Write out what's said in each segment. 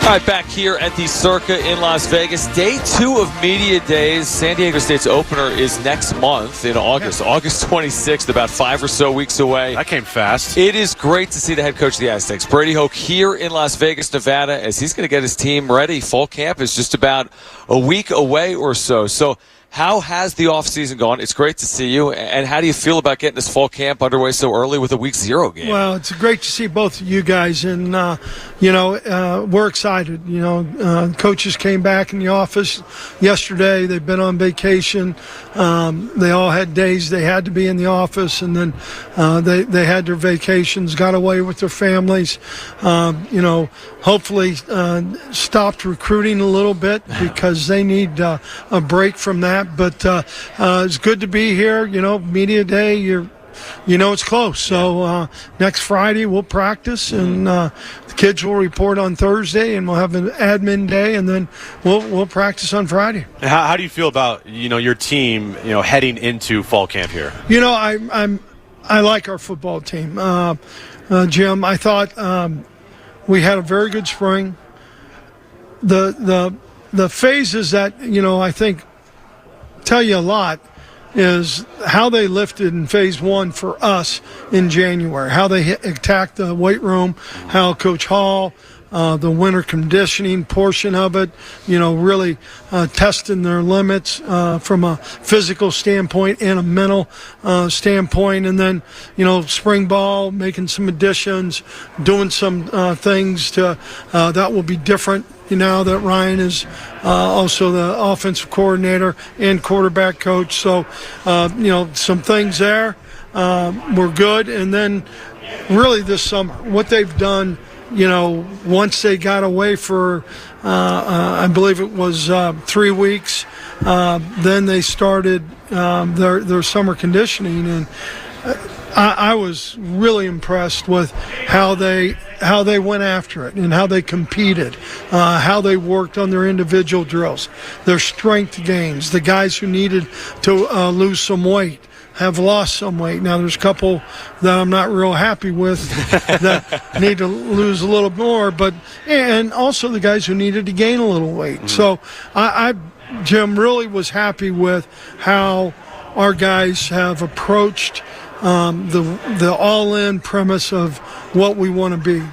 All right, back here at the Circa in Las Vegas. Day 2 of Media Days. San Diego State's opener is next month in August. August 26th, about 5 or so weeks away. That came fast. It is great to see the head coach of the Aztecs, Brady Hoke, here in Las Vegas, Nevada, as he's going to get his team ready. Fall camp is just about a week away or so. So how has the offseason gone? It's great to see you. And how do you feel about getting this fall camp underway so early with a week 0 game? Well, it's great to see both of you guys. And, we're excited. Coaches came back in the office yesterday. They've been on vacation. They all had days they had to be in the office. And then they had their vacations, got away with their families. Hopefully stopped recruiting a little bit because they need a break from that. But it's good to be here. Media day, it's close. So next Friday we'll practice, and the kids will report on Thursday, and we'll have an admin day, and then we'll practice on Friday. How do you feel about your team heading into fall camp here? I like our football team, Jim. I thought we had a very good spring. The phases that I think tell you a lot is how they lifted in phase 1 for us in January, how they attacked the weight room, how Coach Hall, the winter conditioning portion of it, really testing their limits from a physical standpoint and a mental standpoint. And then, spring ball, making some additions, doing some things that will be different. Now that Ryan is also the offensive coordinator and quarterback coach. So, some things there were good. And then really this summer, what they've done, once they got away for, I believe it was 3 weeks, then they started their summer conditioning. And I was really impressed with how they went after it and how they competed, how they worked on their individual drills, their strength gains, the guys who needed to lose some weight have lost some weight. Now there's a couple that I'm not real happy with that need to lose a little more, and also the guys who needed to gain a little weight. Mm-hmm. So I Jim, really was happy with how our guys have approached the all-in premise of what we want to be.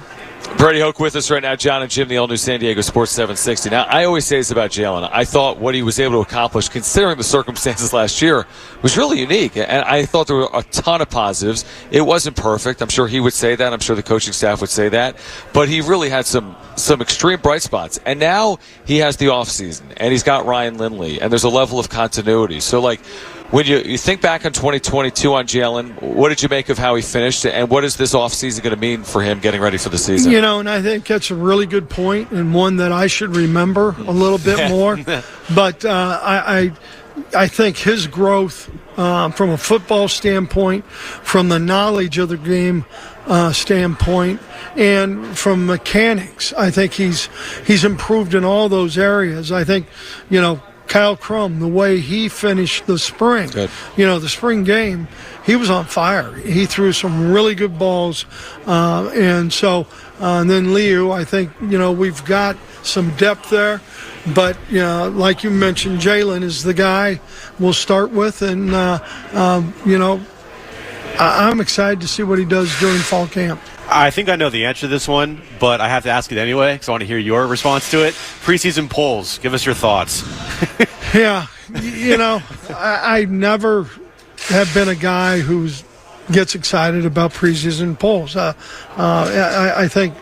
Brady Hoke with us right now, John and Jim, the all-new San Diego Sports 760. Now, I always say this about Jalen. I thought what he was able to accomplish, considering the circumstances last year, was really unique. And I thought there were a ton of positives. It wasn't perfect. I'm sure he would say that. I'm sure the coaching staff would say that. But he really had some extreme bright spots. And now he has the offseason, and he's got Ryan Lindley, and there's a level of continuity. So, when you think back on 2022 on Jalen, what did you make of how he finished, and what is this offseason going to mean for him getting ready for the season? And I think that's a really good point, and one that I should remember a little bit more. But I think his growth from a football standpoint, from the knowledge of the game standpoint, and from mechanics, I think he's improved in all those areas. I think, Kyle Crum, the way he finished the spring, the spring game, he was on fire. He threw some really good balls. And then Liu, I think, we've got some depth there. But, like you mentioned, Jalen is the guy we'll start with. And, I'm excited to see what he does during fall camp. I think I know the answer to this one, but I have to ask it anyway because I want to hear your response to it. Preseason polls, give us your thoughts. Yeah, I never have been a guy who gets excited about preseason polls. I think,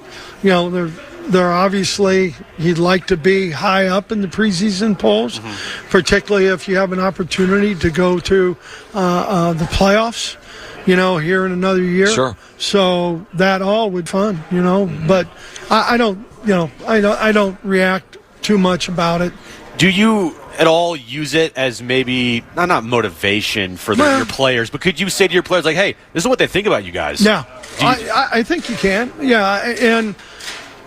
they're obviously, you'd like to be high up in the preseason polls, particularly if you have an opportunity to go to the playoffs. Here in another year. Sure. So that all would fun, but I don't react too much about it. Do you at all use it as maybe not motivation for your players, but could you say to your players hey, this is what they think about you guys? Yeah, I think you can. Yeah, and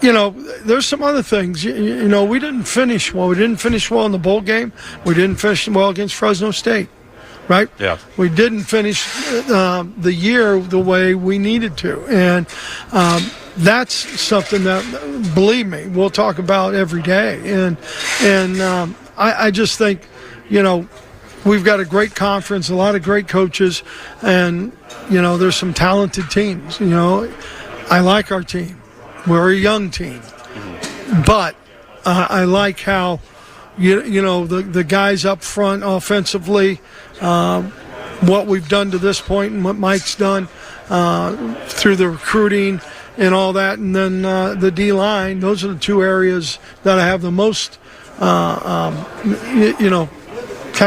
there's some other things. We didn't finish well. We didn't finish well in the bowl game. We didn't finish well against Fresno State. right? Yeah. We didn't finish the year the way we needed to. And that's something that, believe me, we'll talk about every day. And I just think, we've got a great conference, a lot of great coaches, and, there's some talented teams. I like our team. We're a young team. But I like how, the guys up front offensively, what we've done to this point and what Mike's done through the recruiting and all that. And then the D-line, those are the two areas that I have the most, kind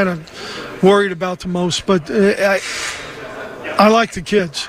of worried about the most. But I like the kids.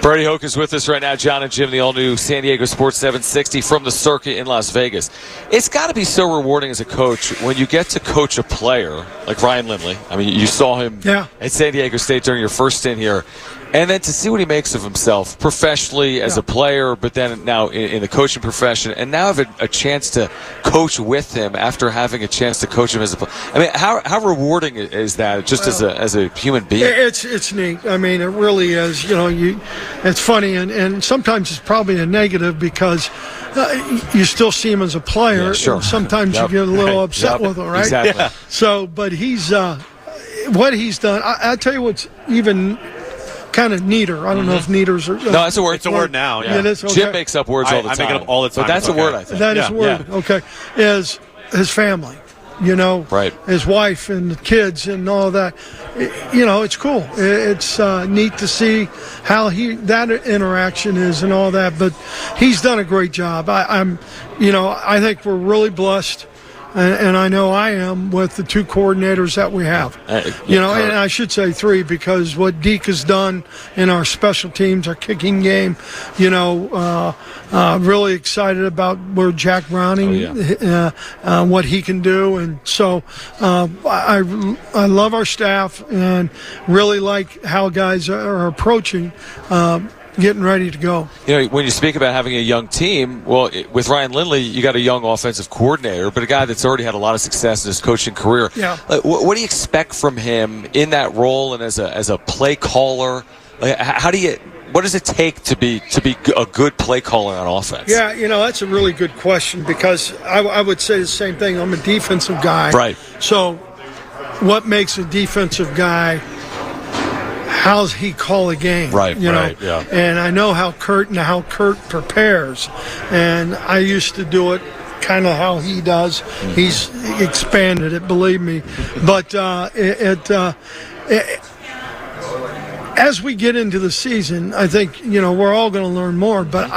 Brady Hoke is with us right now. John and Jim, the all-new San Diego Sports 760 from the circuit in Las Vegas. It's got to be so rewarding as a coach when you get to coach a player like Ryan Lindley. I mean, you saw him at San Diego State during your first stint here. And then to see what he makes of himself professionally as a player, but then now in the coaching profession, and now have a chance to coach with him after having a chance to coach him as a player. I mean, how rewarding is that just as a human being? It's neat. I mean, it really is. It's funny, and sometimes it's probably a negative because you still see him as a player. Yeah, sure. And sometimes you get a little upset with him, right? Exactly. Yeah. So, but he's what he's done. I tell you what's even kind of neater. I don't know if neaters are. No, that's a word. It's a word now. Yeah. It is, okay. Jim makes up words all the time. I make it up all the time. But that's a word, I think. That is a word. Yeah. Okay. Is his family. Right. His wife and the kids and all that. It's cool. It's neat to see how that interaction is and all that. But he's done a great job. I think we're really blessed. And I know I am with the two coordinators that we have. And I should say three because what Deke has done in our special teams, our kicking game, really excited about where Jack Browning, what he can do. And so I love our staff and really like how guys are approaching getting ready to go. When you speak about having a young team, well, with Ryan Lindley, you got a young offensive coordinator, but a guy that's already had a lot of success in his coaching career. Yeah. What do you expect from him in that role and as a play caller? What does it take to be a good play caller on offense? Yeah, that's a really good question because I would say the same thing. I'm a defensive guy. Right. So what makes a defensive guy? How's he call a game? Right, right, yeah. And I know how Kurt prepares. And I used to do it kind of how he does. Mm-hmm. He's expanded it, believe me. But as we get into the season, I think, we're all going to learn more. But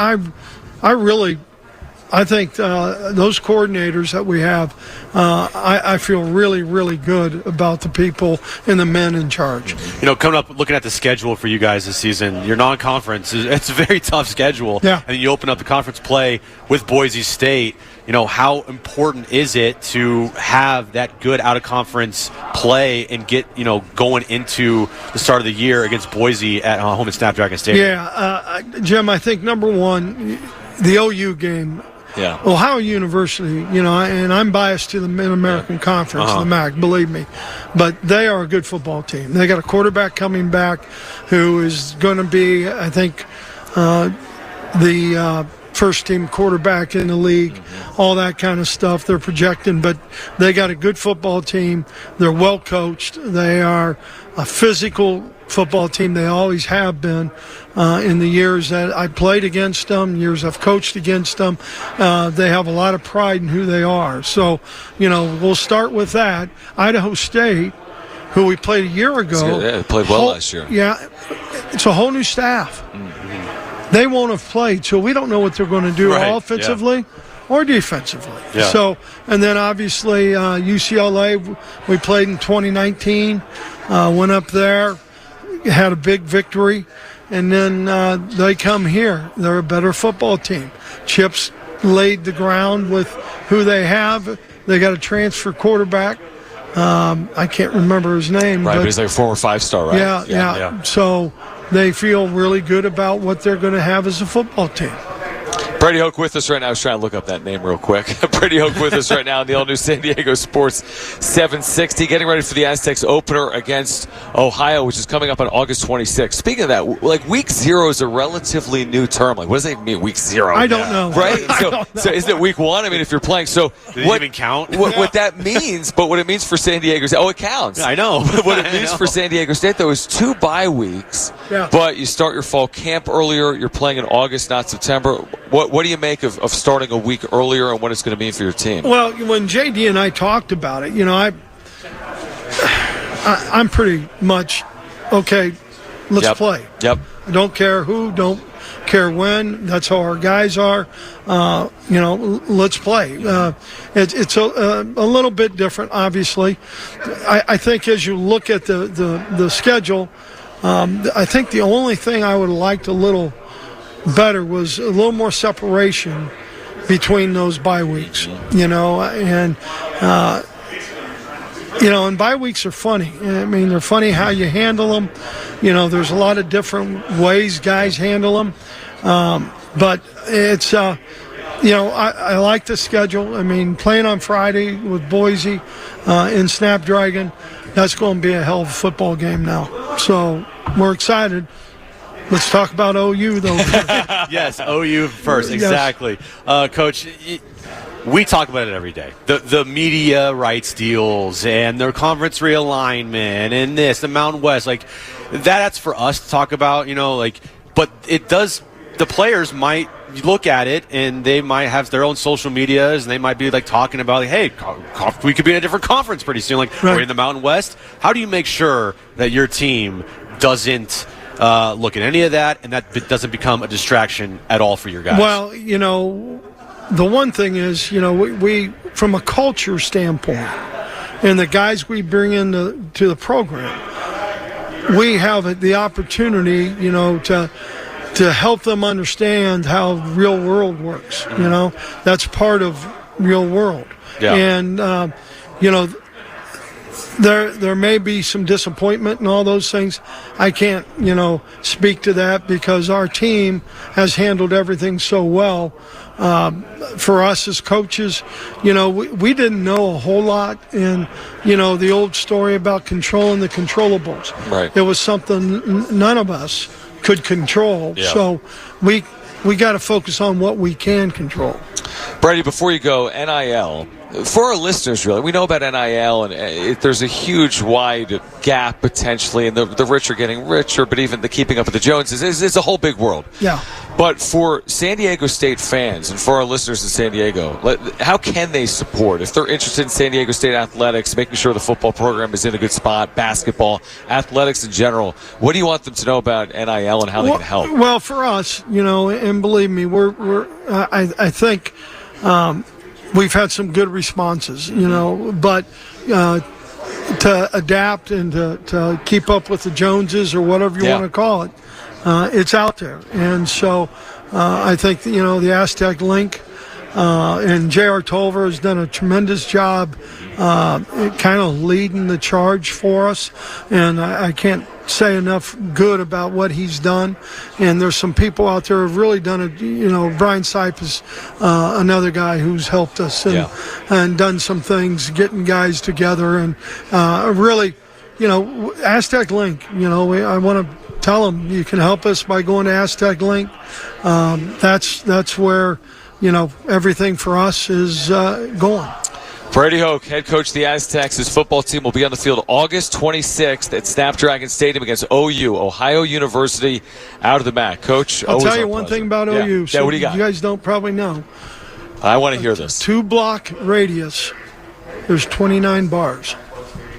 I think those coordinators that we have, I feel really, really good about the people and the men in charge. Coming up, looking at the schedule for you guys this season, your non-conference, it's a very tough schedule. Yeah. And you open up the conference play with Boise State. How important is it to have that good out-of-conference play and get, going into the start of the year against Boise at home at Snapdragon Stadium? Yeah, Jim, I think number one, the OU game. Yeah. Ohio University, and I'm biased to the Mid-American Conference, the MAC, believe me. But they are a good football team. They got a quarterback coming back who is going to be, I think, the first-team quarterback in the league, all that kind of stuff they're projecting. But they got a good football team. They're well-coached. They are a physical football team. They always have been in the years that I played against them, years I've coached against them. They have a lot of pride in who they are. So, we'll start with that. Idaho State, who we played a year ago. They played well last year. Yeah, it's a whole new staff. Mm-hmm. They won't have played, so we don't know what they're going to do offensively or defensively. Yeah. So, and then obviously UCLA, we played in 2019, went up there, had a big victory, and then they come here. They're a better football team. Chip's laid the ground with who they have. They got a transfer quarterback. I can't remember his name. Right, but he's like a former 5-star, right? Yeah. So they feel really good about what they're going to have as a football team. Brady Hoke with us right now. I was trying to look up that name real quick. Brady Hoke with us right now in the all-new San Diego Sports 760, getting ready for the Aztecs opener against Ohio, which is coming up on August 26th. Speaking of that, like week 0 is a relatively new term. Like, what does that even mean, week 0? I don't know. Right? Don't know. So isn't it week 1? I mean, if you're playing. So does it even count? What that means, but what it means for San Diego State, it counts. I know. What it means for San Diego State, though, is 2 bye weeks, but you start your fall camp earlier. You're playing in August, not September. What do you make of starting a week earlier and what it's going to mean for your team? Well, when JD and I talked about it, I'm pretty much, okay, let's play. Yep. I don't care who, don't care when. That's how our guys are. Let's play. It's a little bit different, obviously. I think as you look at the schedule, I think the only thing I would have liked a little better was a little more separation between those bye weeks, and bye weeks are funny. I mean, they're funny how you handle them. There's a lot of different ways guys handle them, but it's I like the schedule. I mean, playing on Friday with Boise in Snapdragon, that's going to be a hell of a football game now. So we're excited. Let's talk about OU, though. Yes, OU first, exactly. Yes. Coach, we talk about it every day. The media rights deals and their conference realignment and the Mountain West. Like, that's for us to talk about, but it does – the players might look at it and they might have their own social medias and they might be, talking about, hey, we could be in a different conference pretty soon. We're in the Mountain West. How do you make sure that your team doesn't – look at any of that, and that doesn't become a distraction at all for your guys? Well, the one thing is, we from a culture standpoint, and the guys we bring into the program, we have the opportunity, to help them understand how real world works. That's part of real world. Yeah. And There may be some disappointment and all those things. I can't, speak to that because our team has handled everything so well. For us as coaches, we didn't know a whole lot in, the old story about controlling the controllables. Right. It was something none of us could control. Yeah. So we got to focus on what we can control. Brady, before you go, NIL. For our listeners, really, we know about NIL, and there's a huge, wide gap potentially, and the rich are getting richer, but even the keeping up with the Joneses is a whole big world. Yeah. But for San Diego State fans and for our listeners in San Diego, how can they support? If they're interested in San Diego State athletics, making sure the football program is in a good spot, basketball, athletics in general, what do you want them to know about NIL and how they can help? Well, for us, and believe me, I think we've had some good responses, but to adapt and to keep up with the Joneses or whatever you want to call it, it's out there. And so I think, the Aztec link and J.R. Tolver has done a tremendous job kind of leading the charge for us. And I can't say enough good about what he's done. And there's some people out there who have really done it. Brian Sipe is another guy who's helped us and done some things, getting guys together. And really, Aztec Link, I want to tell them you can help us by going to Aztec Link. That's where, everything for us is going. Brady Hoke, head coach of the Aztecs. His football team will be on the field August 26th at Snapdragon Stadium against OU, Ohio University, out of the MAC. Coach, I'll tell you one thing about OU. So what do you got? You guys don't probably know. I want to hear this. 2-block radius. There's 29 bars.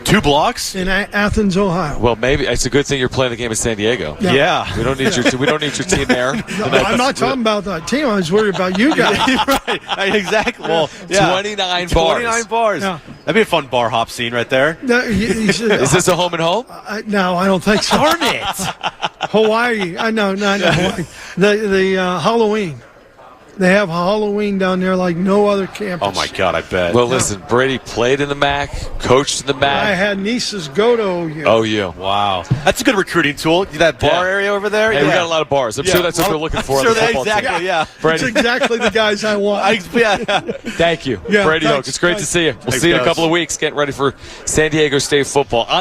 2 blocks in Athens, Ohio. Well, maybe it's a good thing you're playing the game in San Diego. Yeah. We don't need your team there. No, I'm not talking about that team. I was worried about you guys. Right. Exactly. Well, 29 bars. 29 bars. Yeah. That'd be a fun bar hop scene right there. Is this a home and home? No, I don't think so. Darn it. Hawaii. No, not Hawaii. The Halloween. They have Halloween down there like no other campus. Oh, my God, I bet. Well, listen, Brady played in the MAC, coached in the MAC. I had nieces go to OU. OU. Wow. That's a good recruiting tool. That bar area over there. Hey, we got a lot of bars. I'm sure that's what they're looking for on the football team. Exactly, yeah. Brady. It's exactly the guys I want. Thank you. Yeah, Brady thanks. Hoke. It's great to see you. We'll Thanks, see you in a guys. couple of weeks. Getting ready for San Diego State football.